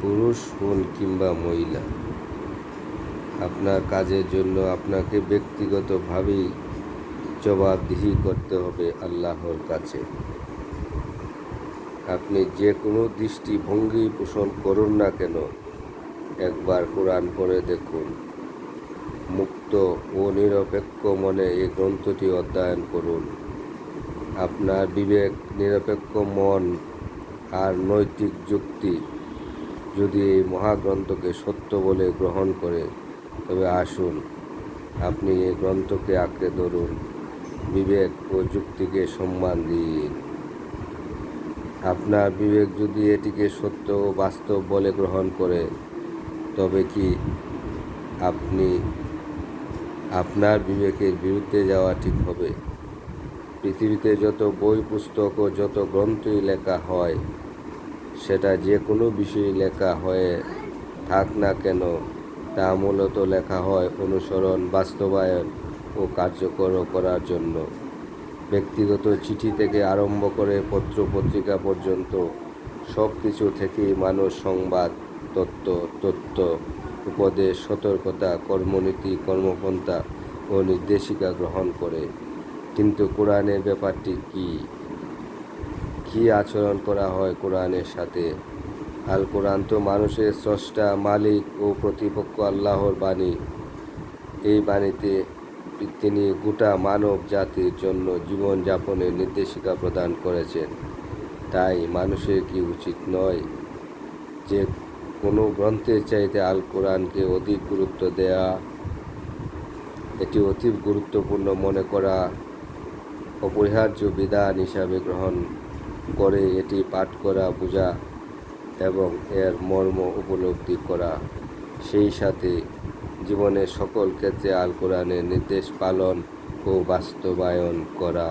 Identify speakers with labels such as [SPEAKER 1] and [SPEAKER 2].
[SPEAKER 1] পুরুষ হন কিংবা মহিলা, আপনার কাজের জন্য আপনাকে ব্যক্তিগতভাবেই জবাবদিহি করতে হবে আল্লাহর কাছে। আপনি যে কোনো দৃষ্টিভঙ্গি পোষণ করুন না কেন, একবার কোরআন পড়ে দেখুন। মুক্ত ও নিরপেক্ষ মনে এই গ্রন্থটি অধ্যয়ন করুন। আপনার বিবেক, নিরপেক্ষ মন আর নৈতিক যুক্তি যদি এই মহাগ্রন্থকে সত্য বলে গ্রহণ করে, তবে আসুন আপনি এই গ্রন্থকে আঁকড়ে ধরুন, বিবেক ও যুক্তিকে সম্মান দিন। আপনার বিবেক যদি এটিকে সত্য ও বাস্তব বলে গ্রহণ করে, তবে কি আপনি আপনার বিবেকের বিরুদ্ধে যাওয়া ঠিক হবে? পৃথিবীতে যত বই, পুস্তক ও যত গ্রন্থই লেখা হয়, সেটা যে কোনো বিষয়ে লেখা হয়ে থাক না কেন, তা মূলত লেখা হয় অনুসরণ, বাস্তবায়ন ও কার্যকর করার জন্য। ব্যক্তিগত চিঠি থেকে আরম্ভ করে পত্র পত্রিকা পর্যন্ত সব কিছু থেকেই মানুষ সংবাদ, তথ্য, উপদেশ, সতর্কতা, কর্মনীতি, কর্মপন্থা ও নির্দেশিকা গ্রহণ করে। কিন্তু কোরআনের ব্যাপারটি কি আচরণ করা হয় কোরআনের সাথে? আল কোরআন তো মানুষের স্রষ্টা, মালিক ও প্রতিপক্ষ আল্লাহর বাণী। এই বাণীতে তিনি গোটা মানব জাতির জন্য জীবনযাপনের নির্দেশিকা প্রদান করেছেন। তাই মানুষের কি উচিত নয় যে কোনো গ্রন্থের চাইতে আল কোরআনকে অধিক গুরুত্ব দেয়া, এটি অতি গুরুত্বপূর্ণ মনে করা, অপরিহার্য বিধান হিসাবে গ্রহণ করে এটি পাঠ করা, বোঝা এবং এর মর্ম উপলব্ধি করা, সেই সাথে জীবনের সকল ক্ষেত্রে আল কোরআনের নির্দেশ পালন ও বাস্তবায়ন করা।